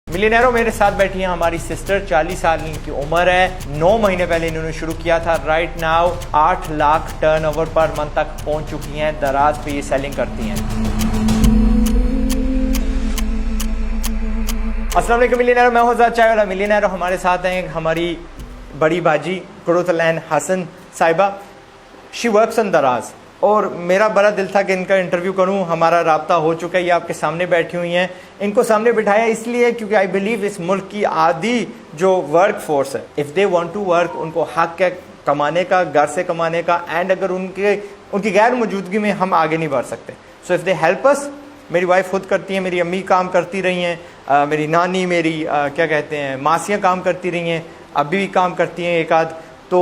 मिलियनेरो मेरे साथ बैठी हैं हमारी सिस्टर, 40 साल इनकी उम्र है। 9 महीने पहले इन्होंने शुरू किया था। Right now 8 lakh turnover per month तक पहुंच चुकी हैं। दराज पे ये सेलिंग करती हैं। अस्सलाम वालेकुम मिलियनेरो, मैं हूं ज़ाद चाय वाला। मिलियनेरो हमारे साथ हैं हमारी बड़ी बाजी कुरुतलैन हसन साहिबा। शी वर्क्स ऑन दराज और मेरा बड़ा दिल था कि इनका इंटरव्यू करूं। हमारा राब्ता हो चुका है, ये आपके सामने बैठी हुई हैं। इनको सामने बिठाया इसलिए क्योंकि आई बिलीव इस मुल्क की आधी जो वर्क फोर्स है, if they want to work, उनको हक है कमाने का, घर से कमाने का। एंड अगर उनकी गैर मौजूदगी में हम आगे नहीं बढ़ सकते। So if they help us, मेरी वाइफ खुद करती है, मेरी अम्मी काम करती रही हैं, मेरी नानी, मेरी क्या कहते हैं मासियाँ काम करती रही हैं, अभी भी काम करती हैं एक आध। तो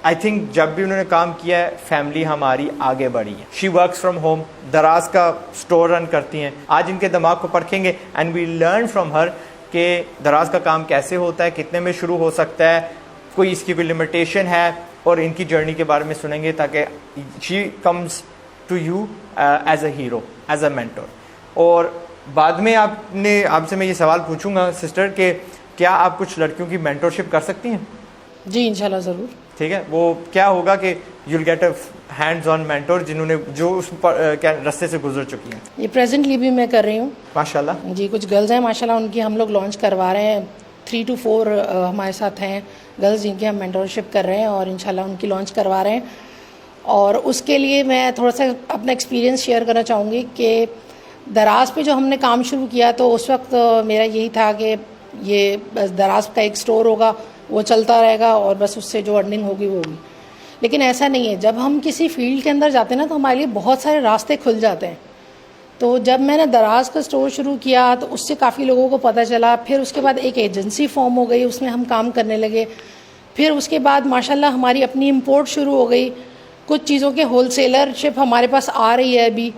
आई थिंक जब भी उन्होंने काम किया है, फैमिली हमारी आगे बढ़ी है। शी वर्क्स फ्रॉम होम, दराज का स्टोर रन करती हैं। आज इनके दिमाग को परखेंगे and we learn from her कि दराज का काम कैसे होता है, कितने में शुरू हो सकता है, कोई इसकी कोई लिमिटेशन है, और इनकी जर्नी के बारे में सुनेंगे ताकि she comes to you as a hero, as a mentor. और बाद में आपसे मैं ये सवाल पूछूंगा सिस्टर कि क्या आप कुछ लड़कियों की मेंटरशिप कर सकती हैं? जी इंशाल्लाह ज़रूर। ठीक है, वो क्या होगा कि you'll get a hands on mentor जिन्होंने जो उस रास्ते से गुजर चुकी हैं। ये प्रेजेंटली भी मैं कर रही हूँ माशाल्लाह जी। कुछ गर्ल्स हैं माशाल्लाह, उनकी हम लोग लॉन्च करवा रहे हैं। 3 to 4 हमारे साथ हैं गर्ल्स जिनकी हम मेंटरशिप कर रहे हैं और इंशाल्लाह उनकी लॉन्च करवा रहे हैं। और उसके लिए मैं थोड़ा सा अपना एक्सपीरियंस शेयर करना चाहूँगी कि दराज पे जो हमने काम शुरू किया तो उस वक्त मेरा यही था कि ये बस दराज का एक स्टोर होगा, वो चलता रहेगा और बस उससे जो अर्निंग होगी वो होगी। लेकिन ऐसा नहीं है। जब हम किसी फील्ड के अंदर जाते हैं ना तो हमारे लिए बहुत सारे रास्ते खुल जाते हैं। तो जब मैंने दराज का स्टोर शुरू किया तो उससे काफ़ी लोगों को पता चला। फिर उसके बाद एक एजेंसी फॉर्म हो गई, उसमें हम काम करने लगे। फिर उसके बाद माशाल्लाह हमारी अपनी इम्पोर्ट शुरू हो गई। कुछ चीज़ों के होलसेलरशिप हमारे पास आ रही है अभी।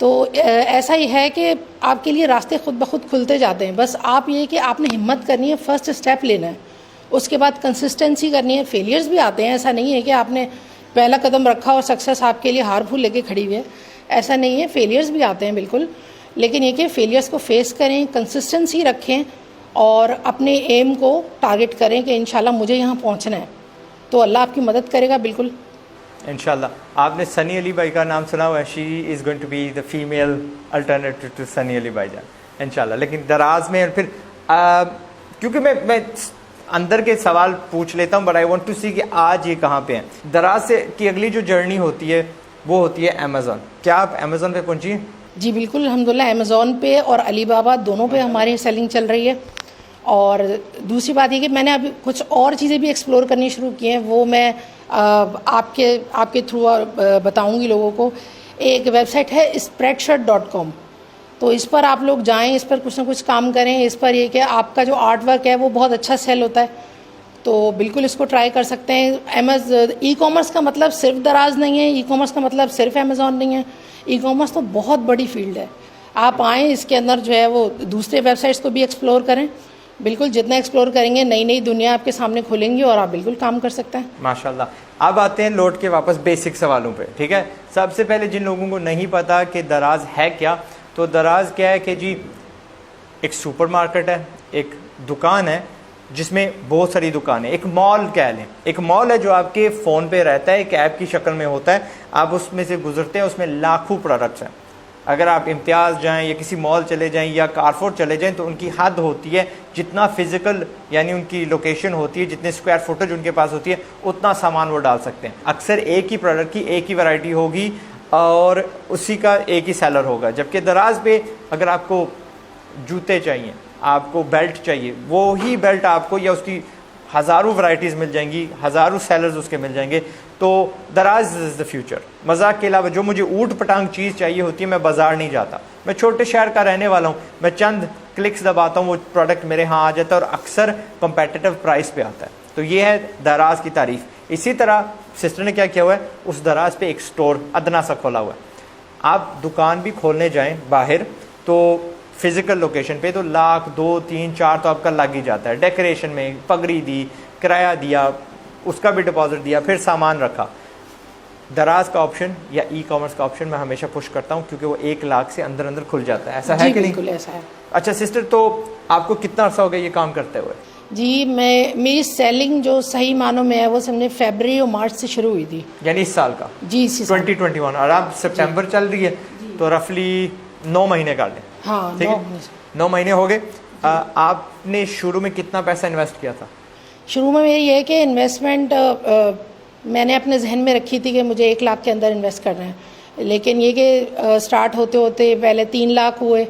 तो ऐसा ही है कि आपके लिए रास्ते खुद ब खुद खुलते जाते हैं। बस आप ये कि आपने हिम्मत करनी है, फर्स्ट स्टेप लेना है, उसके बाद कंसिस्टेंसी करनी है। फेलियर्स भी आते हैं, ऐसा नहीं है कि आपने पहला कदम रखा और सक्सेस आपके लिए हार फूल लेके खड़ी हुई है, ऐसा नहीं है। फेलियर्स भी आते हैं बिल्कुल, लेकिन ये कि फेलियर्स को फेस करें, कंसिस्टेंसी रखें और अपने एम को टारगेट करें कि इंशाल्लाह मुझे यहाँ पहुँचना है, तो अल्लाह आपकी मदद करेगा बिल्कुल इंशाल्लाह। आपने सनी अली भाई का नाम सुना हुआ है? She is going to be the female alternative to Sunny Ali भाई जान इंशाल्लाह। लेकिन दराज में फिर क्योंकि मैं अंदर के सवाल पूछ लेता हूँ, बट आई वांट टू सी कि आज ये कहाँ पे हैं। दराज से की अगली जो जर्नी होती है वो होती है अमेज़ॉन। क्या आप अमेज़ॉन पे पहुँची हैं? जी बिल्कुल, अल्हम्दुलिल्लाह अमेज़ॉन पे और अलीबाबा दोनों पे हमारी सेलिंग चल रही है। और दूसरी बात ये कि मैंने अभी कुछ और चीज़ें भी एक्सप्लोर करनी शुरू की हैं, वो मैं आपके थ्रू बताऊंगी लोगों को। एक वेबसाइट है spreadshirt.com, तो इस पर आप लोग जाएं, इस पर कुछ ना कुछ काम करें। इस पर ये कि आपका जो आर्ट वर्क है वो बहुत अच्छा सेल होता है, तो बिल्कुल इसको ट्राई कर सकते हैं। ई कॉमर्स का मतलब सिर्फ दराज नहीं है, ई कॉमर्स का मतलब सिर्फ अमेज़ॉन नहीं है। ई कॉमर्स तो बहुत बड़ी फील्ड है। आप आएँ, इसके अंदर जो है वो दूसरे वेबसाइट्स को भी एक्सप्लोर करें। बिल्कुल जितना एक्सप्लोर करेंगे नई नई दुनिया आपके सामने खुलेंगी और आप बिल्कुल काम कर सकते हैं माशाल्लाह। अब आते हैं लौट के वापस बेसिक सवालों पे। ठीक है, सबसे पहले जिन लोगों को नहीं पता कि दराज है क्या, तो दराज क्या है कि जी एक सुपरमार्केट है, एक दुकान है जिसमें बहुत सारी दुकानें, एक मॉल कह लें। एक मॉल है जो आपके फ़ोन पे रहता है, एक ऐप की शक्ल में होता है। आप उसमें से गुजरते हैं, उसमें लाखों प्रोडक्ट्स हैं। अगर आप इम्तियाज़ जाएं या किसी मॉल चले जाएं या कारफोर चले जाएं तो उनकी हद होती है, जितना फिजिकल यानी उनकी लोकेशन होती है, जितने स्क्वायर फुटेज उनके पास होती है, उतना सामान वो डाल सकते हैं। अक्सर एक ही प्रोडक्ट की एक ही वैरायटी होगी और उसी का एक ही सेलर होगा। जबकि दराज पे अगर आपको जूते चाहिए, आपको बेल्ट चाहिए, वो ही बेल्ट आपको या उसकी हज़ारों वैरायटीज़ मिल जाएंगी, हज़ारों सेलर्स उसके मिल जाएंगे। तो दराज इज़ द फ्यूचर। मजाक के अलावा जो मुझे ऊट पटांग चीज़ चाहिए होती है, मैं बाज़ार नहीं जाता। मैं छोटे शहर का रहने वाला हूँ, मैं चंद क्लिक्स दबाता हूँ, वो प्रोडक्ट मेरे यहाँ आ जाता है और अक्सर कंपेटिटिव प्राइस पे आता है। तो ये है दराज की तारीफ़। इसी तरह सिस्टर ने क्या किया हुआ है, उस दराज पे एक स्टोर अदना सा खोला हुआ है। आप दुकान भी खोलने जाएँ बाहर तो फिज़िकल लोकेशन पे तो लाख 2, 3, 4 तो आपका लग ही जाता है। डेकोरेशन में पगड़ी दी, किराया दिया, उसका भी डिपॉजिट दिया, फिर सामान रखा। दराज का ऑप्शन या ई कॉमर्स का ऑप्शन मैं हमेशा पुश करता हूँ क्योंकि वो 1 लाख से अंदर अंदर खुल जाता है। ऐसा है कि नहीं? बिल्कुल ऐसा है। अच्छा सिस्टर, तो आपको कितना अर्सा हो गया ये काम करते हुए? जी, मेरी सेलिंग जो सही मानों में है वो समझे फरवरी और मार्च से शुरू हुई थी। यानी इस साल का? जी, इसी साल 2021। और अब सितंबर चल रही है तो रफली 9 महीने काट लें। हाँ, ठीक है, 9 महीने हो गए। आपने शुरू में कितना पैसा इन्वेस्ट किया था? शुरू में मेरी ये है कि इन्वेस्टमेंट मैंने अपने जहन में रखी थी कि मुझे 1 लाख के अंदर इन्वेस्ट करना है, लेकिन ये कि स्टार्ट होते होते पहले 3 लाख हुए,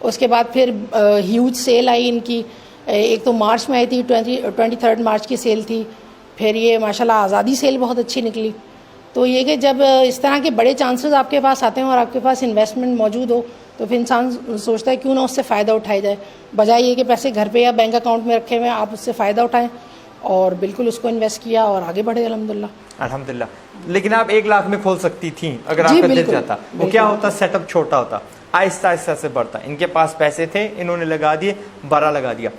उसके बाद फिर ह्यूज सेल आई इनकी। एक तो मार्च में आई थी, 23 मार्च की सेल थी, फिर ये माशाल्लाह आज़ादी सेल बहुत अच्छी निकली। तो ये कि जब इस तरह के बड़े चांसेस आपके पास आते हैं और आपके पास इन्वेस्टमेंट मौजूद हो तो फिर इंसान सोचता है क्यों ना उससे फ़ायदा उठाया जाए, बजाय ये कि पैसे घर पे या बैंक अकाउंट में रखे हुए हैं, आप उससे फ़ायदा उठाएं। और बिल्कुल उसको इन्वेस्ट किया और आगे बढ़े अल्हम्दुलिल्लाह। लेकिन आप 1 लाख में खोल सकती थी अगर आपका दिल चाहता। वो क्या होता, सेटअप छोटा होता, आहिस्ता आहिस्ता से बढ़ता। इनके पास पैसे थे, इन्होंने लगा दिए, बड़ा लगा दिया।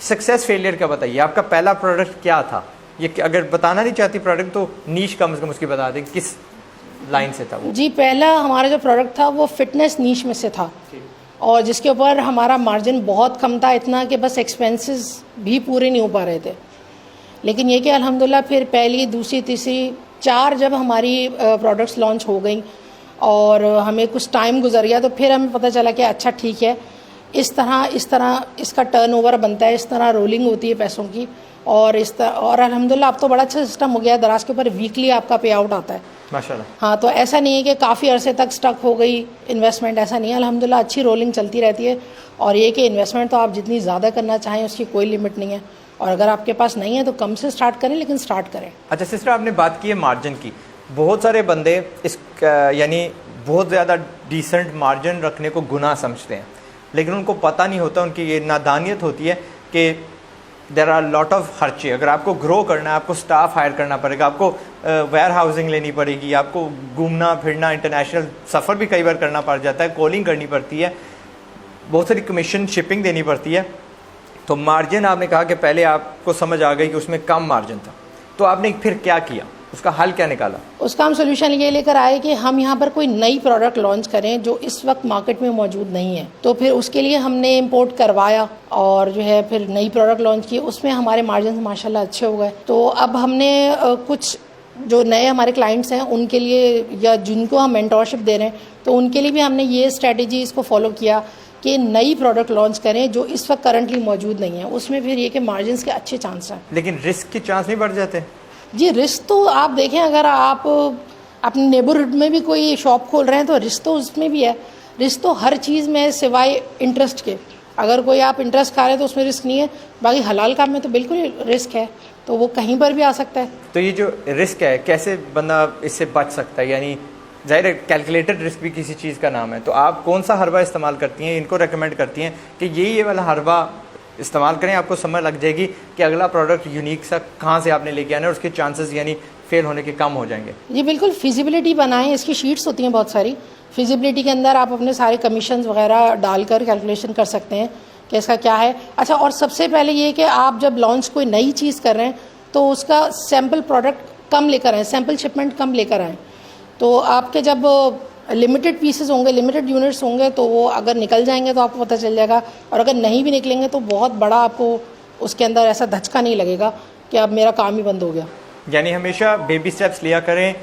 सक्सेस फेलियर का बताइए, आपका पहला प्रोडक्ट क्या था? ये अगर बताना नहीं चाहती प्रोडक्ट तो नीश कम से कम उसकी बता दें, किस लाइन से था वो? जी, पहला हमारा जो प्रोडक्ट था वो फिटनेस नीश में से था और जिसके ऊपर हमारा मार्जिन बहुत कम था, इतना कि बस एक्सपेंसेस भी पूरे नहीं हो पा रहे थे। लेकिन ये कि अल्हम्दुलिल्लाह फिर पहली, दूसरी, तीसरी, 4 जब हमारी प्रोडक्ट्स लॉन्च हो गई और हमें कुछ टाइम गुजर गया तो फिर हमें पता चला कि अच्छा ठीक है, इस तरह इसका टर्नओवर बनता है, इस तरह रोलिंग होती है पैसों की। और और अल्हम्दुलिल्लाह अब तो बड़ा अच्छा सिस्टम हो गया है, दराज के ऊपर वीकली आपका पे आउट आता है माशाल्लाह। हाँ, तो ऐसा नहीं है कि काफ़ी अरसे तक स्टक हो गई इन्वेस्टमेंट, ऐसा नहीं है। अल्हम्दुलिल्लाह अच्छी रोलिंग चलती रहती है। और ये कि इन्वेस्टमेंट तो आप जितनी ज़्यादा करना चाहें उसकी कोई लिमिट नहीं है, और अगर आपके पास नहीं है तो कम से स्टार्ट करें, लेकिन स्टार्ट करें। अच्छा सिस्टर, आपने बात की है मार्जिन की। बहुत सारे बंदे इस यानी बहुत ज़्यादा डिसेंट मार्जिन रखने को गुनाह समझते हैं, लेकिन उनको पता नहीं होता, उनकी ये नादानियत होती है कि देर आर लॉट ऑफ खर्चे। अगर आपको ग्रो करना है, आपको स्टाफ हायर करना पड़ेगा, आपको वेयर हाउसिंग लेनी पड़ेगी, आपको घूमना फिरना, इंटरनेशनल सफ़र भी कई बार करना पड़ जाता है, कॉलिंग करनी पड़ती है, बहुत सारी कमीशन शिपिंग देनी पड़ती है। तो मार्जिन आपने कहा कि पहले आपको समझ आ गई कि उसमें कम मार्जिन था, तो आपने फिर क्या किया, उसका हल क्या निकाला? उसका हम सोल्यूशन ये लेकर आए कि हम यहाँ पर कोई नई प्रोडक्ट लॉन्च करें जो इस वक्त मार्केट में मौजूद नहीं है। तो फिर उसके लिए हमने इंपोर्ट करवाया और जो है फिर नई प्रोडक्ट लॉन्च की, उसमें हमारे मार्जिन माशाल्लाह अच्छे हो गए। तो अब हमने कुछ जो नए हमारे क्लाइंट्स हैं उनके लिए, या जिनको हम मेंटरशिप दे रहे हैं, तो उनके लिए भी हमने ये स्ट्रेटजी इसको फॉलो किया कि नई प्रोडक्ट लॉन्च करें जो इस वक्त करंटली मौजूद नहीं है। उसमें फिर ये कि मार्जिन के अच्छे चांस हैं। लेकिन रिस्क के चांस नहीं बढ़ जाते? जी, रिस्क तो आप देखें, अगर आप अपने नेबरहुड में भी कोई शॉप खोल रहे हैं तो रिस्क तो उसमें भी है। रिस्क तो हर चीज़ में है सिवाय इंटरेस्ट के। अगर कोई आप इंटरेस्ट खा रहे हैं तो उसमें रिस्क नहीं है, बाकी हलाल काम में तो बिल्कुल रिस्क है, तो वो कहीं पर भी आ सकता है। तो ये जो रिस्क है, कैसे बंदा इससे बच सकता है? यानी ज़ाहिर है कैलकुलेटेड रिस्क भी किसी चीज़ का नाम है। तो आप कौन सा हरबा इस्तेमाल करती हैं, इनको रेकमेंड करती हैं कि ये वाला हरबा इस्तेमाल करें, आपको समझ लग जाएगी कि अगला प्रोडक्ट यूनिक सा कहाँ से आपने लेके आना है और उसके चांसेस यानी फेल होने के कम हो जाएंगे? जी बिल्कुल, फिजिबिलिटी बनाएं। इसकी शीट्स होती हैं बहुत सारी, फिजिबिलिटी के अंदर आप अपने सारे कमीशन वगैरह डालकर कैलकुलेशन कर सकते हैं कि इसका क्या है। अच्छा, और सबसे पहले ये कि आप जब लॉन्च कोई नई चीज़ कर रहे हैं तो उसका सैम्पल प्रोडक्ट कम लेकर आएँ, सैम्पल शिपमेंट कम लेकर आएँ। तो आपके जब लिमिटेड पीसेस होंगे, लिमिटेड यूनिट्स होंगे, तो वो अगर निकल जाएंगे तो आपको पता चल जाएगा, और अगर नहीं भी निकलेंगे तो बहुत बड़ा आपको उसके अंदर ऐसा धचका नहीं लगेगा कि अब मेरा काम ही बंद हो गया। यानी हमेशा बेबी स्टेप्स लिया करें,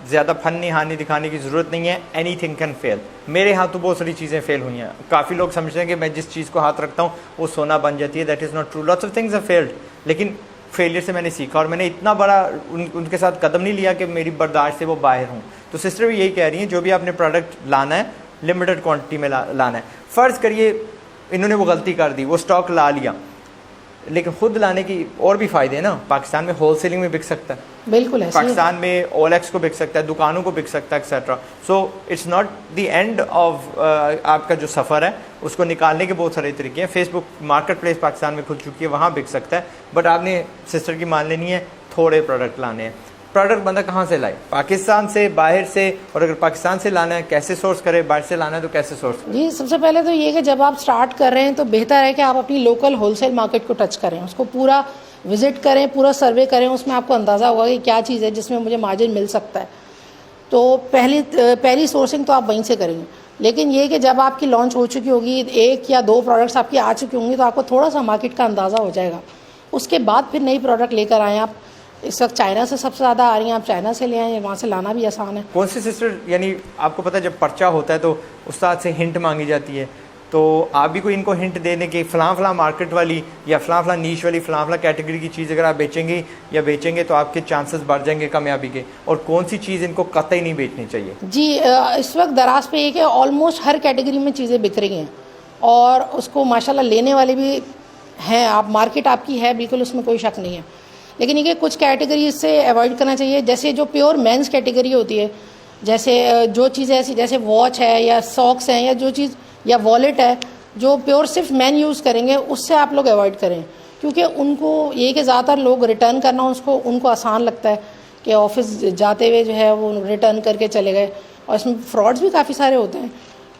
ज़्यादा फनी हानि दिखाने की ज़रूरत नहीं है। Anything can fail. मेरे हाथ तो बहुत सारी चीज़ें फेल हुई हैं। काफ़ी लोग समझते हैं कि मैं जिस चीज़ को हाथ रखता हूँ वो सोना बन जाती है। That is not true. Lots of things are failed, लेकिन फेलियर से मैंने सीखा और मैंने इतना बड़ा उनके साथ कदम नहीं लिया कि मेरी बर्दाश्त से वो बाहर हूँ। तो सिस्टर भी यही कह रही हैं, जो भी आपने प्रोडक्ट लाना है लिमिटेड क्वांटिटी में लाना है। फ़र्ज़ करिए इन्होंने वो गलती कर दी, वो स्टॉक ला लिया, लेकिन खुद लाने की और भी फ़ायदे हैं ना। पाकिस्तान में होलसेलिंग में बिक सकता है, बिल्कुल है, पाकिस्तान में ओलेक्स को बिक सकता है, दुकानों को बिक सकता है, etcetera. So it's not the end of आपका जो सफ़र है, उसको निकालने के बहुत सारे तरीके हैं। फेसबुक मार्केट प्लेस पाकिस्तान में खुल चुकी है, वहाँ बिक सकता है। बट आपने सिस्टर की मान लेनी है, थोड़े प्रोडक्ट लाने हैं। प्रोडक्ट बंदा कहाँ से लाए? पाकिस्तान से, बाहर से? और अगर पाकिस्तान से लाना है कैसे सोर्स करे, बाहर से लाना है तो कैसे सोर्स करें? जी, सबसे पहले तो ये कि जब आप स्टार्ट कर रहे हैं तो बेहतर है कि आप अपनी लोकल होलसेल मार्केट को टच करें, उसको पूरा विजिट करें, पूरा सर्वे करें। उसमें आपको अंदाज़ा होगा कि क्या चीज़ है जिसमें मुझे मार्जिन मिल सकता है। तो पहली सोर्सिंग तो आप वहीं से करेंगे। लेकिन ये कि जब आपकी लॉन्च हो चुकी होगी, 1 या 2 प्रोडक्ट्स आपकी आ चुकी होंगी, तो आपको थोड़ा सा मार्केट का अंदाज़ा हो जाएगा। उसके बाद फिर नई प्रोडक्ट लेकर आएँ आप। इस वक्त चाइना से सबसे ज़्यादा आ रही हैं, आप चाइना से ले आएँ, वहाँ से लाना भी आसान है। कौन सी सिस्टर, यानी आपको पता है जब पर्चा होता है तो उस्ताद से हिंट मांगी जाती है, तो आप भी कोई इनको हिंट दे दें कि फ़लाँ मार्केट वाली या फ़लाँ नीश वाली फ़लाँ कैटेगरी की चीज़ अगर आप बेचेंगे तो आपके चांसेस बढ़ जाएंगे कामयाबी के, और कौन सी चीज़ इनको कतई नहीं बेचनी चाहिए? जी, इस वक्त दराज पे ये कि ऑलमोस्ट हर कैटेगरी में चीज़ें बिक रही हैं और उसको माशाल्लाह लेने वाले भी हैं। आप मार्केट आपकी है बिल्कुल, उसमें कोई शक नहीं है। लेकिन ये कुछ कैटेगरी से अवॉइड करना चाहिए, जैसे जो प्योर मेंस कैटेगरी होती है, जैसे जो चीज़ ऐसी जैसे वॉच है या सॉक्स हैं या जो चीज़ या वॉलेट है जो प्योर सिर्फ मैन यूज़ करेंगे, उससे आप लोग अवॉइड करें, क्योंकि उनको ये कि ज़्यादातर लोग रिटर्न करना उनको आसान लगता है कि ऑफिस जाते हुए जो है वो रिटर्न करके चले गए, और इसमें फ्रॉड्स भी काफ़ी सारे होते हैं।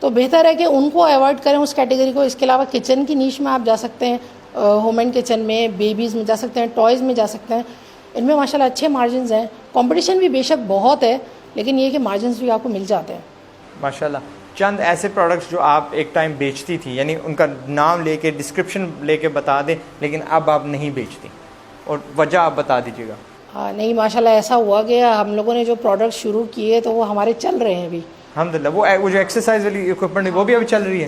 तो बेहतर है कि उनको अवॉइड करें उस कैटेगरी को। इसके अलावा किचन की नीश में आप जा सकते हैं, होम एंड किचन में, बेबीज़ में जा सकते हैं, टॉयज़ में जा सकते हैं। इनमें माशाल्लाह अच्छे मार्जिन्स हैं। कंपटीशन भी बेशक बहुत है, लेकिन ये कि मार्जिन्स भी आपको मिल जाते हैं माशाल्लाह। चंद ऐसे प्रोडक्ट्स जो आप एक टाइम बेचती थी, यानी उनका नाम लेके डिस्क्रिप्शन लेके बता दें, लेकिन अब आप नहीं बेचती, और वजह आप बता दीजिएगा। हाँ, नहीं माशाल्लाह ऐसा हुआ कि हम लोगों ने जो प्रोडक्ट शुरू किए तो वो हमारे चल रहे हैं अभी अल्हम्दुलिल्लाह। वो जो एक्सरसाइज वाली इक्विपमेंट वो भी अभी चल रही है।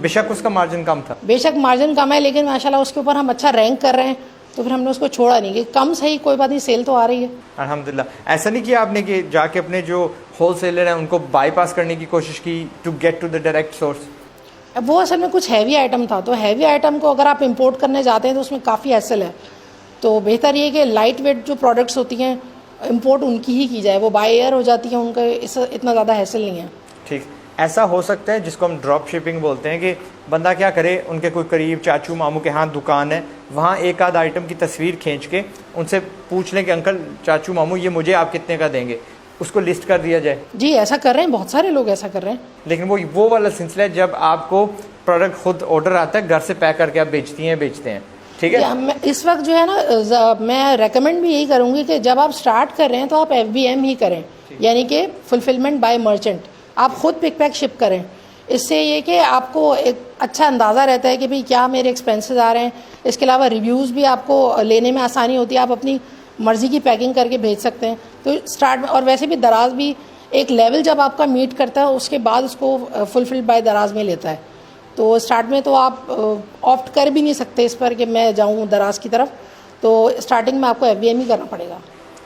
बेशक उसका मार्जिन कम था, बेशक मार्जिन कम है, लेकिन माशाल्लाह उसके ऊपर हम अच्छा रैंक कर रहे हैं, तो फिर हमने उसको छोड़ा नहीं कि कम सही कोई बात नहीं, सेल तो आ रही है अल्हम्दुलिल्लाह। ऐसा नहीं किया आपने कि जाके अपने जो होलसेलर हैं उनको बाईपास करने की कोशिश की to get to the direct source? अब वो असल में कुछ हैवी आइटम था, तो हैवी आइटम को अगर आप इंपोर्ट करने जाते हैं तो उसमें काफ़ी हैसल है। तो बेहतर ये कि लाइट वेट जो प्रोडक्ट्स होती हैं इंपोर्ट उनकी ही की जाए, वो बाय एयर हो जाती है, उनका इतना ज़्यादा हैसल नहीं है। ठीक, ऐसा हो सकता है जिसको हम ड्रॉप शिपिंग बोलते हैं कि बंदा क्या करे, उनके कोई करीब चाचू मामू के हाथ दुकान है, वहाँ एक आध आइटम की तस्वीर खींच के उनसे पूछ लें कि अंकल चाचू मामू ये मुझे आप कितने का देंगे, उसको लिस्ट कर दिया जाए। जी ऐसा कर रहे हैं, बहुत सारे लोग ऐसा कर रहे हैं। लेकिन वो वाला सिलसिला है जब आपको प्रोडक्ट खुद ऑर्डर आता है, घर से पैक करके आप बेचते हैं, ठीक है? इस वक्त जो है ना, मैं रेकमेंड भी यही करूँगी कि जब आप स्टार्ट कर रहे हैं तो आप FBM ही करें, यानी कि फुलफिलमेंट बाय मर्चेंट। आप खुद पिक पैक शिप करें, इससे ये कि आपको एक अच्छा अंदाज़ा रहता है कि भाई क्या मेरे एक्सपेंसेस आ रहे हैं। इसके अलावा रिव्यूज़ भी आपको लेने में आसानी होती है, आप अपनी मर्ज़ी की पैकिंग करके भेज सकते हैं। तो स्टार्ट में, और वैसे भी दराज भी एक लेवल जब आपका मीट करता है उसके बाद उसको फुलफिल्ड बाय दराज में लेता है। तो स्टार्ट में तो आप ऑप्ट कर भी नहीं सकते इस पर कि मैं जाऊँ दराज की तरफ, तो स्टार्टिंग में आपको FBM ही करना पड़ेगा।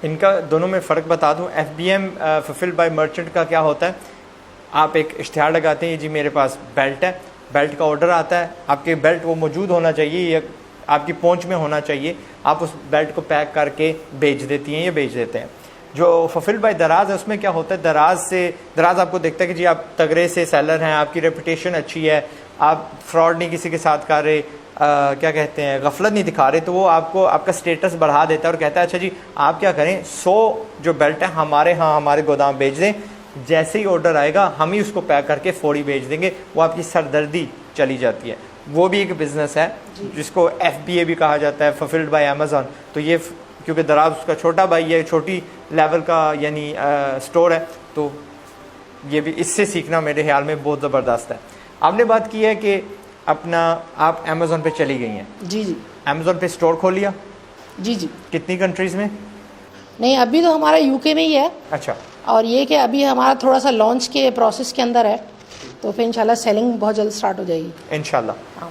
इनका दोनों में फ़र्क बता दूँ। FBM फुलफिल्ड बाय मर्चेंट का क्या होता है, आप एक इश्तिहार लगाते हैं, जी मेरे पास बेल्ट है, बेल्ट का ऑर्डर आता है, आपके बेल्ट वो मौजूद होना चाहिए या आपकी पहुंच में होना चाहिए, आप उस बेल्ट को पैक करके बेच देती हैं या बेच देते हैं। जो फुलफिल्ड बाय दराज है उसमें क्या होता है, दराज आपको देखता है कि जी आप तगड़े से सेलर हैं, आपकी रेपुटेशन अच्छी है, आप फ्रॉड नहीं किसी के साथ कर रहे, क्या कहते हैं, गफलत नहीं दिखा रहे, तो वो आपको आपका स्टेटस बढ़ा देता है और कहता है अच्छा जी आप क्या करें, 100 जो बेल्ट है हमारे गोदाम भेज दें, जैसे ही ऑर्डर आएगा हम ही उसको पैक करके फौरी भेज देंगे। वो आपकी सरदर्दी चली जाती है। वो भी एक बिज़नेस है जिसको FBA भी कहा जाता है, फुलफिल्ड बाय अमेज़ॉन। तो ये क्योंकि दराज उसका छोटा भाई है, छोटी लेवल का यानी स्टोर है, तो ये भी इससे सीखना मेरे ख्याल में बहुत ज़बरदस्त है। आपने बात की है कि अपना आप अमेज़ॉन पे चली गई हैं। जी जी, अमेज़ॉन पे स्टोर खोल लिया? जी जी। कितनी कंट्रीज़ में? नहीं, अभी तो हमारा UK में ही है। अच्छा। और ये कि अभी हमारा थोड़ा सा लॉन्च के प्रोसेस के अंदर है, तो फिर इंशाल्लाह सेलिंग बहुत जल्द स्टार्ट हो जाएगी इंशाल्लाह।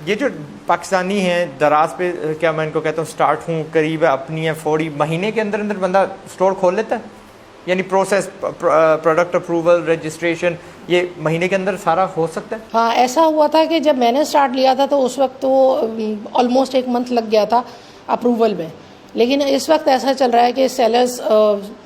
ये जो पाकिस्तानी हैं दराज पे, क्या मैं इनको कहता हूँ स्टार्ट हूँ, करीब अपनी है फौरी महीने के अंदर अंदर बंदा स्टोर खोल लेता है, यानी प्रोसेस, प्रोडक्ट अप्रूवल, रजिस्ट्रेशन, ये महीने के अंदर सारा हो सकता है? हाँ, ऐसा हुआ था कि जब मैंने स्टार्ट लिया था तो उस वक्त तो ऑलमोस्ट 1 मंथ लग गया था अप्रूवल में, लेकिन इस वक्त ऐसा चल रहा है कि सेलर्स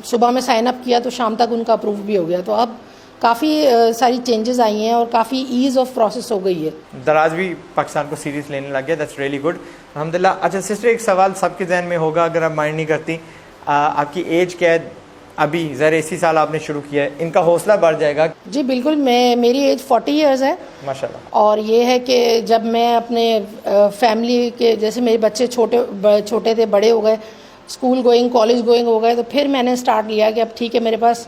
सुबह में साइन अप किया तो शाम तक उनका अप्रूव भी हो गया। तो अब काफ़ी सारी चेंजेस आई हैं और काफ़ी ईज़ ऑफ प्रोसेस हो गई है। दराज भी पाकिस्तान को सीरियस लेने लग गया, दैट्स रियली गुड, अल्हम्दुलिल्लाह। अच्छा सिस्टर, एक सवाल सबके जहन में होगा, अगर आप माइंड नहीं करती, आपकी एज क्या है अभी? ज़रा इसी साल आपने शुरू किया है, इनका हौसला बढ़ जाएगा। जी बिल्कुल, मेरी एज 40 ईयर्स है माशाल्लाह। और ये है कि जब मैं अपने फैमिली के, जैसे मेरे बच्चे छोटे थे, बड़े हो गए, स्कूल गोइंग, कॉलेज गोइंग हो गए, तो फिर मैंने स्टार्ट लिया कि अब ठीक है मेरे पास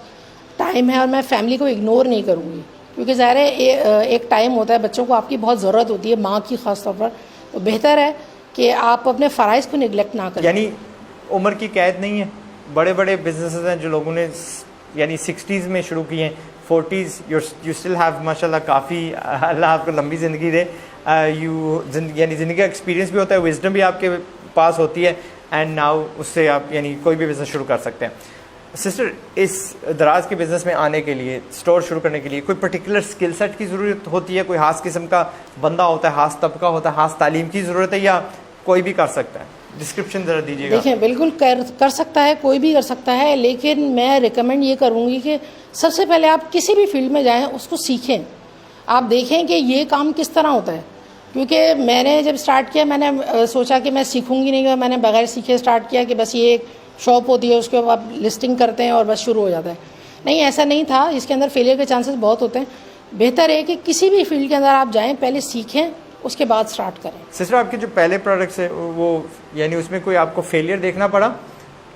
टाइम है और मैं फैमिली को इग्नोर नहीं करूँगी, क्योंकि ज़ाहिर है एक टाइम होता है, बच्चों को आपकी बहुत ज़रूरत होती है, माँ की ख़ास तौर पर, तो बेहतर है कि आप अपने फ़राइज़ को निगलेक्ट ना करें। यानी उम्र की कैद नहीं है। बड़े बड़े बिजनेसेस हैं जो लोगों ने यानी 60s में शुरू किए हैं, 40s यू स्टिल हैव माशाल्लाह काफ़ी, अल्लाह आपको लंबी ज़िंदगी दे, यानी ज़िंदगी का एक्सपीरियंस भी होता है, विजडम भी आपके पास होती है, एंड नाउ उससे आप यानी कोई भी बिज़नेस शुरू कर सकते हैं। सिस्टर, इस दराज के बिज़नेस में आने के लिए, स्टोर शुरू करने के लिए कोई पर्टिकुलर स्किल सेट की ज़रूरत होती है? कोई खास किस्म का बंदा होता है, खास तबका होता है, खास तालीम की ज़रूरत है, या कोई भी कर सकता है? डिस्क्रिप्शन ज़रा दीजिएगा। देखिए, बिल्कुल कर सकता है, कोई भी कर सकता है, लेकिन मैं रिकमेंड ये करूँगी कि सबसे पहले आप किसी भी फील्ड में जाएँ, उसको सीखें, आप देखें कि ये काम किस तरह होता है। क्योंकि मैंने जब स्टार्ट किया, मैंने सोचा कि मैं सीखूंगी नहीं, और मैंने बगैर सीखे स्टार्ट किया कि बस ये एक शॉप होती है, उसके बाद लिस्टिंग करते हैं और बस शुरू हो जाता है। नहीं, ऐसा नहीं था, इसके अंदर फेलियर के चांसेस बहुत होते हैं। बेहतर है कि किसी भी फील्ड के अंदर आप जाएं, पहले सीखें, उसके बाद स्टार्ट करें। सिस्टर, आपके जो पहले प्रोडक्ट्स है वो यानी उसमें कोई आपको फेलियर देखना पड़ा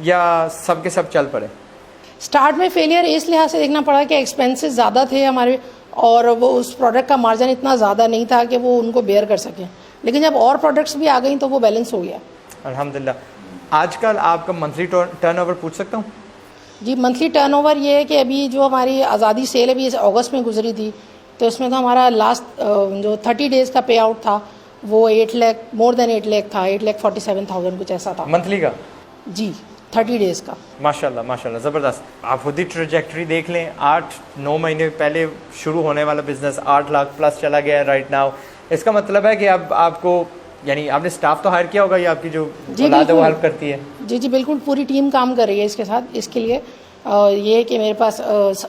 या सब के सब चल पड़े? स्टार्ट में फेलियर इस लिहाज से देखना पड़ा कि एक्सपेंसेस ज़्यादा थे हमारे, और वो उस प्रोडक्ट का मार्जिन इतना ज़्यादा नहीं था कि वो उनको बेयर कर सकें। लेकिन जब और प्रोडक्ट्स भी आ गई तो वो बैलेंस हो गया, अल्हम्दुलिल्लाह। आजकल आपका मंथली टर्नओवर पूछ सकता हूँ? जी, मंथली टर्नओवर ये है कि अभी जो हमारी आज़ादी सेल अभी अगस्त में गुजरी थी, तो इसमें तो हमारा लास्ट जो 30 डेज़ का पे आउट था वो 8 लाख, मोर देन 8 लाख था, 8,47,000 कुछ ऐसा था मंथली का। जी, 30 डेज़ का। माशाल्लाह माशाल्लाह, ज़बरदस्त। आप खुद ही ट्रेजेक्टरी देख लें, 8-9 महीने पहले शुरू होने वाला बिजनेस 8 लाख प्लस चला गया है राइट नाउ। इसका मतलब है कि अब आपको यानी आपने स्टाफ तो हायर किया होगा, या आपकी जो औलाद है वो हेल्प करती है? जी जी, बिल्कुल पूरी टीम काम कर रही है इसके साथ। इसके लिए ये है कि मेरे पास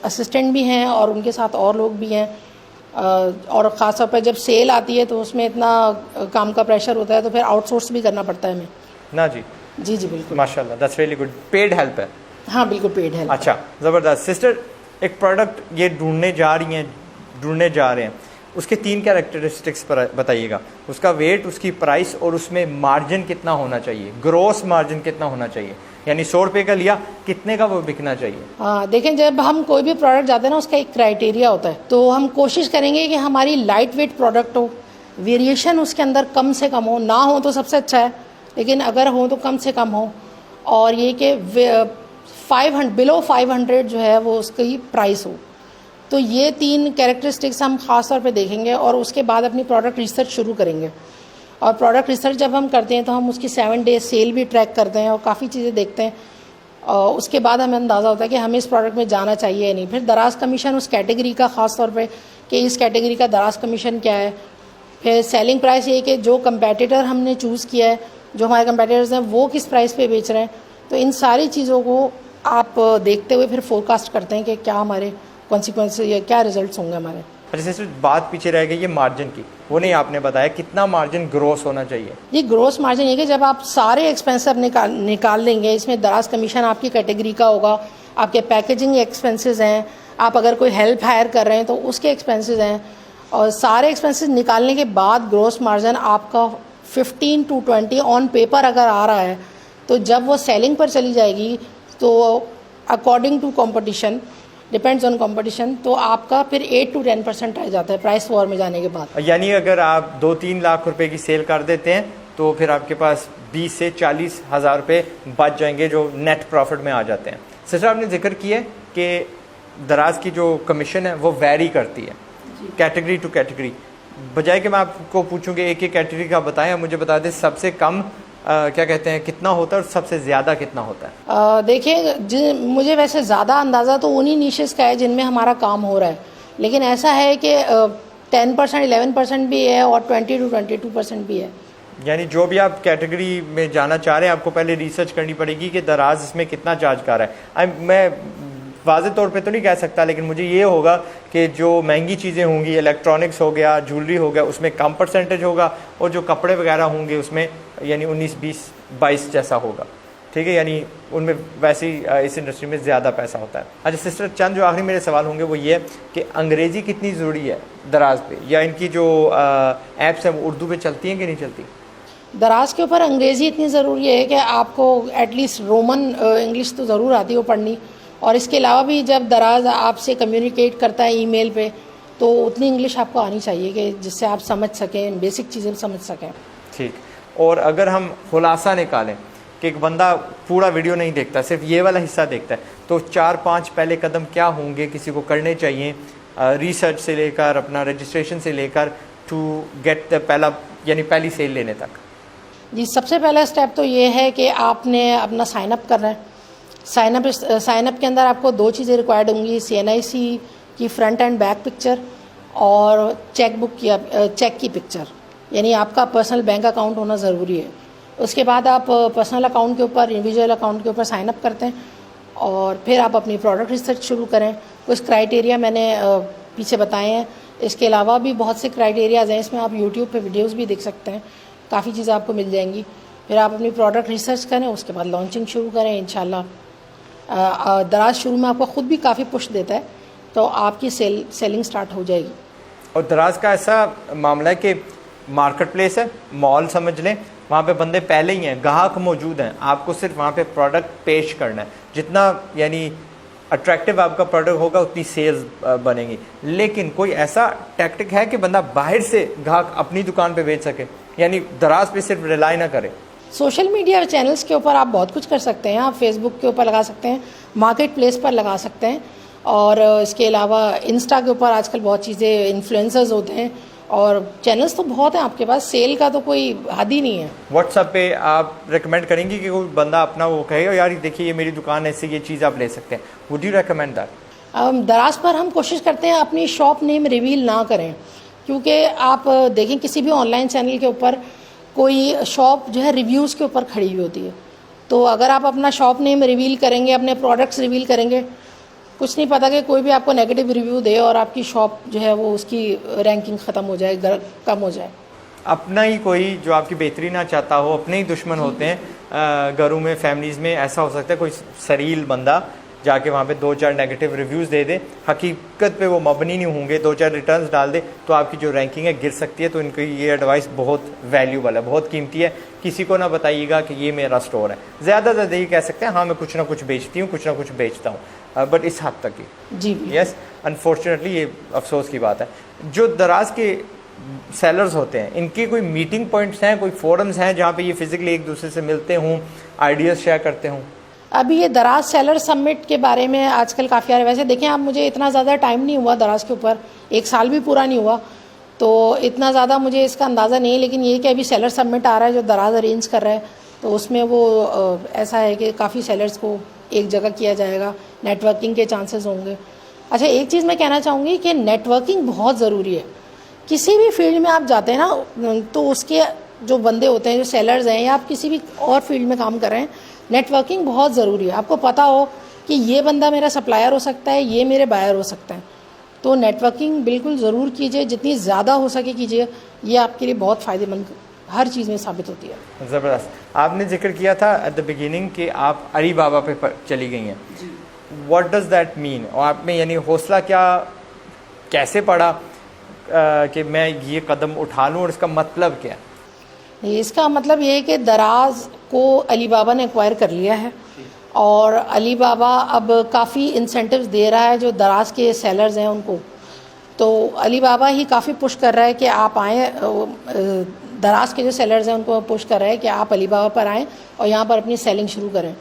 असिस्टेंट भी हैं और उनके साथ और लोग भी हैं, और ख़ास तौर पर जब सेल आती है तो उसमें इतना काम का प्रेशर होता है, तो फिर आउटसोर्स भी करना पड़ता है हमें ना। जी जी जी, बिल्कुल माशाल्लाह, that's really good. Paid help है? हाँ, बिल्कुल पेड हेल्प। अच्छा, ज़बरदस्त। सिस्टर, एक प्रोडक्ट ये ढूंढने जा रहे हैं, उसके 3 कैरेक्टरिस्टिक्स बताइएगा। उसका वेट, उसकी प्राइस, और उसमें मार्जिन कितना होना चाहिए, ग्रोस मार्जिन कितना होना चाहिए, यानी 100 रुपये का लिया कितने का वो बिकना चाहिए? हाँ, देखें, जब हम कोई भी प्रोडक्ट जाते हैं ना, उसका एक क्राइटेरिया होता है, तो हम कोशिश करेंगे कि हमारी लाइट वेट प्रोडक्ट हो, वेरिएशन उसके अंदर कम से कम हो, ना हो तो सबसे अच्छा है, लेकिन अगर हो तो कम से कम हो, और ये कि 500 बिलो 500 जो है वो उसकी प्राइस हो। तो ये 3 कैरेक्टरिस्टिक्स हम ख़ास तौर पे देखेंगे, और उसके बाद अपनी प्रोडक्ट रिसर्च शुरू करेंगे। और प्रोडक्ट रिसर्च जब हम करते हैं तो हम उसकी 7 डेज सेल भी ट्रैक करते हैं और काफ़ी चीज़ें देखते हैं, और उसके बाद हमें अंदाज़ा होता है कि हमें इस प्रोडक्ट में जाना चाहिए या नहीं। फिर दराज कमीशन उस कैटेगरी का, ख़ास तौर पे कि इस कैटेगरी का दराज कमीशन क्या है। फिर सेलिंग प्राइस ये कि जो कंपेटिटर हमने चूज़ किया है, जो हमारे कंपेटिटर्स हैं, वो किस प्राइस पे बेच रहे हैं। तो इन सारी चीज़ों को आप देखते हुए फिर फोरकास्ट करते हैं कि क्या हमारे कॉन्सिक्वेंस या क्या रिजल्ट्स होंगे हमारे। अच्छा सिस्टर, बात पीछे रह गई ये मार्जिन की, वो नहीं आपने बताया कितना मार्जिन ग्रोस होना चाहिए? ये ग्रोस मार्जिन ये कि जब आप सारे एक्सपेंस निकाल लेंगे, इसमें दराज कमीशन आपकी कैटेगरी का होगा, आपके पैकेजिंग एक्सपेंसेस हैं, आप अगर कोई हेल्प हायर कर रहे हैं तो उसके एक्सपेंसेस हैं, और सारे एक्सपेंसेस निकालने के बाद ग्रोस मार्जिन आपका 15 to 20 ऑन पेपर अगर आ रहा है, तो जब वो सेलिंग पर चली जाएगी तो according to competition, depends on competition, तो आपका फिर 8 to 10% रह जाता है प्राइस वॉर में जाने के बाद। यानी अगर आप 2-3 लाख रुपए की सेल कर देते हैं तो फिर आपके पास 20 से 40 हज़ार रुपये बच जाएंगे जो नेट प्रॉफिट में आ जाते हैं। सिस्टर, आपने जिक्र किया कि दराज की जो कमीशन है वो वैरी करती है कैटेगरी टू कैटेगरी। बजाय कि मैं आपको पूछूं कि एक कैटेगरी का बताएं, मुझे बता दें सबसे कम क्या कहते हैं कितना होता है और सबसे ज़्यादा कितना होता है? देखिए, मुझे वैसे ज़्यादा अंदाज़ा तो उन्हीं नीशेस का है जिनमें हमारा काम हो रहा है, लेकिन ऐसा है कि 10%, 11% भी है और 20 to 22% भी है। यानी जो भी आप कैटेगरी में जाना चाह रहे हैं आपको पहले रिसर्च करनी पड़ेगी कि दराज इसमें कितना चार्ज कर रहा है। मैं वाज़े तौर पे तो नहीं कह सकता, लेकिन मुझे ये होगा कि जो महंगी चीज़ें होंगी, इलेक्ट्रॉनिक्स हो गया, ज्वेलरी हो गया, उसमें कम परसेंटेज होगा, और जो कपड़े वगैरह होंगे उसमें यानी 19, 20, 22 जैसा होगा। ठीक है, यानी उनमें वैसे ही इस इंडस्ट्री में ज़्यादा पैसा होता है। अच्छा सिस्टर, चंद जो आखिरी मेरे सवाल होंगे वो ये कि अंग्रेज़ी कितनी ज़रूरी है दराज पे, या इनकी जो ऐप्स हैं वो उर्दू पे चलती हैं कि नहीं चलती? दराज के ऊपर अंग्रेज़ी इतनी ज़रूरी है कि आपको एटलीस्ट रोमन इंग्लिश तो ज़रूर आती हो पढ़नी, और इसके अलावा भी जब दराज आपसे कम्युनिकेट करता है ईमेल पे, तो उतनी इंग्लिश आपको आनी चाहिए कि जिससे आप समझ सकें, बेसिक चीज़ें समझ सकें। ठीक। और अगर हम खुलासा निकालें कि एक बंदा पूरा वीडियो नहीं देखता, सिर्फ ये वाला हिस्सा देखता है, तो 4-5 पहले कदम क्या होंगे किसी को करने चाहिए, रिसर्च से लेकर अपना रजिस्ट्रेशन से लेकर टू गेट द पहली सेल लेने तक? जी, सबसे पहला स्टेप तो ये है कि आपने अपना साइन अप करना है। साइन अप के अंदर आपको 2 चीज़ें रिक्वायर्ड होंगी, CNIC की फ्रंट एंड बैक पिक्चर और चेक की पिक्चर, यानी आपका पर्सनल बैंक अकाउंट होना ज़रूरी है। उसके बाद आप पर्सनल अकाउंट के ऊपर, इंडिविजुअल अकाउंट के ऊपर साइन अप करते हैं और फिर आप अपनी प्रोडक्ट रिसर्च शुरू करें। कुछ क्राइटेरिया मैंने पीछे बताए हैं, इसके अलावा भी बहुत से क्राइटेरियाज़ हैं, इसमें आप यूट्यूब पे वीडियोस भी देख सकते हैं, काफ़ी चीज़ें आपको मिल जाएंगी। फिर आप अपनी प्रोडक्ट रिसर्च करें, उसके बाद लॉन्चिंग शुरू करें इंशाल्लाह। दराज शुरू में आपको ख़ुद भी काफ़ी पुश देता है, तो आपकी सेलिंग स्टार्ट हो जाएगी। और दराज का ऐसा मामला है कि मार्केट प्लेस है, मॉल समझ लें, वहाँ पे बंदे पहले ही हैं, ग्राहक मौजूद हैं, आपको सिर्फ वहाँ पे प्रोडक्ट पेश करना है। जितना यानी अट्रैक्टिव आपका प्रोडक्ट होगा उतनी सेल्स बनेगी। लेकिन कोई ऐसा टैक्टिक है कि बंदा बाहर से ग्राहक अपनी दुकान पे बेच सके, यानी दराज पे सिर्फ रिलाई ना करे? सोशल मीडिया चैनल्स के ऊपर आप बहुत कुछ कर सकते हैं। आप फेसबुक के ऊपर लगा सकते हैं, मार्केट प्लेस पर लगा सकते हैं, और इसके अलावा इंस्टा के ऊपर आजकल बहुत चीज़ें, इन्फ्लुएंसर्स होते हैं और चैनल्स तो बहुत हैं आपके पास, सेल का तो कोई हद ही नहीं है। व्हाट्सएप पे आप रिकमेंड करेंगी कि कोई बंदा अपना वो कहेगा यार देखिए ये मेरी दुकान है, इससे ये चीज़ आप ले सकते हैं, वुड यू रिकमेंड दैट? दराज पर हम कोशिश करते हैं अपनी शॉप नेम रिवील ना करें, क्योंकि आप देखें किसी भी ऑनलाइन चैनल के ऊपर कोई शॉप जो है रिव्यूज़ के ऊपर खड़ी हुई होती है, तो अगर आप अपना शॉप नेम रिवील करेंगे, अपने प्रोडक्ट्स रिवील करेंगे, कुछ नहीं पता कि कोई भी आपको नेगेटिव रिव्यू दे और आपकी शॉप जो है वो उसकी रैंकिंग ख़त्म हो जाए, कम हो जाए। अपना ही कोई जो आपकी बेहतरी ना चाहता हो, अपने ही दुश्मन होते हैं घरों में, फैमिलीज़ में। ऐसा हो सकता है कोई सरील बंदा जाके वहाँ पे 2-4 नेगेटिव रिव्यूज़ दे दे, हकीकत पे वो मबनी नहीं होंगे, 2-4 रिटर्न्स डाल दे, तो आपकी जो रैंकिंग है गिर सकती है। तो इनकी ये एडवाइस बहुत वैल्यूबल है, बहुत कीमती है। किसी को ना बताइएगा कि ये मेरा स्टोर है। ज़्यादा से ज़्यादा ये कह सकते हैं हाँ मैं कुछ ना कुछ बेचती हूँ, कुछ ना कुछ बेचता हूँ, बट इस हद तक ही। जी यस, अनफॉर्चुनेटली ये अफसोस की बात है। जो दराज के सेलर्स होते हैं, इनके कोई मीटिंग पॉइंट्स हैं, कोई फोरम्स हैं जहाँ पे ये फिजिकली एक दूसरे से मिलते हों, आइडियाज़ शेयर करते हों? अभी ये दराज सेलर समिट के बारे में आजकल काफ़ी आ रहा है। वैसे देखें आप, मुझे इतना ज़्यादा टाइम नहीं हुआ दराज के ऊपर, 1 साल भी पूरा नहीं हुआ, तो इतना ज़्यादा मुझे इसका अंदाज़ा नहीं है। लेकिन ये कि अभी सेलर समिट आ रहा है जो दराज अरेंज कर रहा है, तो उसमें वो ऐसा है कि काफ़ी सेलर्स को एक जगह किया जाएगा, नेटवर्किंग के चांसेस होंगे। अच्छा, एक चीज़ मैं कहना चाहूँगी कि नेटवर्किंग बहुत ज़रूरी है। किसी भी फील्ड में आप जाते हैं ना, तो उसके जो बंदे होते हैं, जो सेलर्स हैं, या आप किसी भी और फील्ड में काम कर रहे हैं, नेटवर्किंग बहुत ज़रूरी है। आपको पता हो कि ये बंदा मेरा सप्लायर हो सकता है, ये मेरे बायर हो सकते हैं, तो नेटवर्किंग बिल्कुल ज़रूर कीजिए, जितनी ज़्यादा हो सके कीजिए। ये आपके लिए बहुत फ़ायदेमंद हर चीज़ में साबित होती है। ज़बरदस्त। आपने जिक्र किया था एट द बिगिनिंग कि आप अली बाबा पे चली गई हैं, व्हाट डज़ दैट मीन? और आप में यानी हौसला क्या, कैसे पड़ा कि मैं ये कदम उठा लूँ, और इसका मतलब क्या? इसका मतलब ये है कि दराज को अली बाबा ने एक्वायर कर लिया है, और अली बाबा अब काफ़ी इंसेंटिव्स दे रहा है जो दराज के सेलर्स हैं उनको। तो अली बाबा ही काफ़ी पुश कर रहा है कि आप आएँ, दराज के जो सेलर्स हैं उनको पुश कर रहा है कि आप अली बाबा पर आएँ और यहाँ पर अपनी सेलिंग शुरू करें।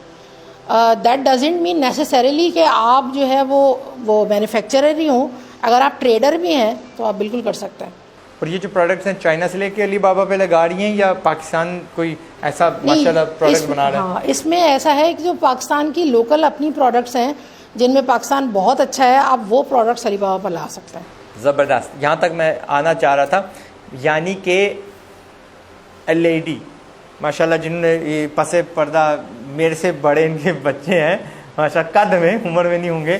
दैट डजेंट मीन नेसेसरीली कि आप जो है वो मैन्युफैक्चरर ही हों। अगर आप ट्रेडर भी हैं तो आप बिल्कुल कर सकते हैं। और ये जो प्रोडक्ट्स हैं चाइना से लेके अली बाबा पे लगा रही हैं, या पाकिस्तान कोई ऐसा माशाल्लाह प्रोडक्ट बना रहा है? हाँ, इसमें ऐसा है कि जो पाकिस्तान की लोकल अपनी प्रोडक्ट्स हैं जिनमें पाकिस्तान बहुत अच्छा है, आप वो प्रोडक्ट्स अली बाबा पर ला सकते हैं। ज़बरदस्त। यहाँ तक मैं आना चाह रहा था, यानी कि लेडी माशाल्लाह जिन्होंने ये पसे पर्दा, मेरे से बड़े इनके बच्चे हैं माशाल्लाह, कद में, उम्र में नहीं होंगे,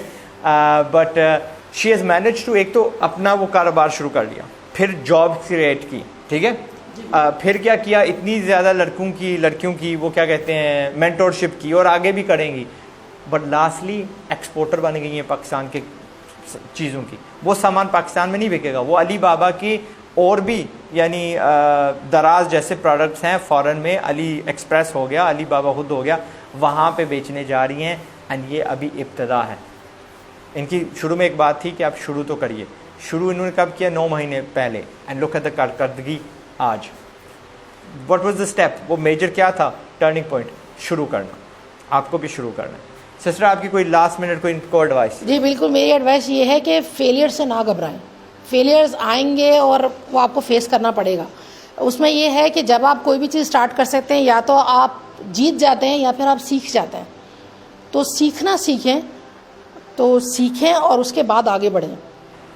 but she has manage to एक तो अपना वो कारोबार शुरू कर लिया, फिर जॉब क्रिएट की, ठीक है, फिर क्या किया, इतनी ज़्यादा लड़कियों की वो क्या कहते हैं मेंटोरशिप की, और आगे भी करेंगी, बट लास्टली एक्सपोर्टर बन गई हैं पाकिस्तान के चीज़ों की। वो सामान पाकिस्तान में नहीं बिकेगा, वो अली बाबा की और भी यानी दराज जैसे प्रोडक्ट्स हैं फ़ॉरेन में, अली एक्सप्रेस हो गया, अली बाबा खुद हो गया, वहाँ पे बेचने जा रही हैं। एंड ये अभी इब्तदा है इनकी। शुरू में एक बात थी कि आप शुरू तो करिए, शुरू इन्होंने कब किया? 9 महीने पहले। एंड लुक एट द कारकर्दगी आज। What was the step? वो मेजर क्या था? टर्निंग पॉइंट, शुरू करना। आपको भी शुरू करना है। सिस्टर, आपकी कोई लास्ट मिनट कोई एडवाइस? जी बिल्कुल, मेरी एडवाइस ये है कि फेलियर से ना घबराएं। फेलियर्स आएंगे और वो आपको फेस करना पड़ेगा। उसमें ये है कि जब आप कोई भी चीज़ स्टार्ट कर सकते हैं, या तो आप जीत जाते हैं या फिर आप सीख जाते हैं। तो सीखना सीखें, तो सीखें और उसके बाद आगे बढ़ें।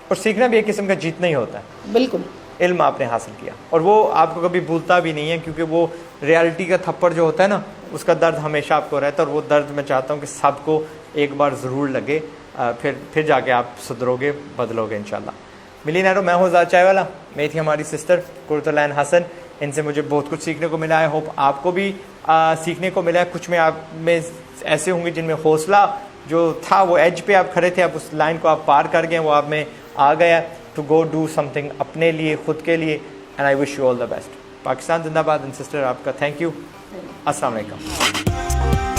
और सीखना भी एक किस्म का जीतना ही होता है। बिल्कुल, इल्म आपने हासिल किया और वो आपको कभी भूलता भी नहीं है, क्योंकि वो रियलिटी का थप्पड़ जो होता है ना, उसका दर्द हमेशा आपको रहता है। और वो दर्द मैं चाहता हूँ कि सबको एक बार ज़रूर लगे, फिर जाके आप सुधरोगे, बदलोगे इंशाल्लाह। मिलीनियर मैं हूँ ज़ाद चाय वाला। मैं थी हमारी सिस्टर कुर्तुलैन हसन। इनसे मुझे बहुत कुछ सीखने को मिला है। होप आपको भी सीखने को मिला है। कुछ में आप में ऐसे होंगे जिनमें हौसला जो था, वो एज पे आप खड़े थे, आप उस लाइन को आप पार कर गए, वो आप में आ गया टू गो डू समथिंग अपने लिए, खुद के लिए। And I wish you all the best. Pakistan जिंदाबाद। एंड सिस्टर आपका थैंक यू। अस्सलाम वालेकुम।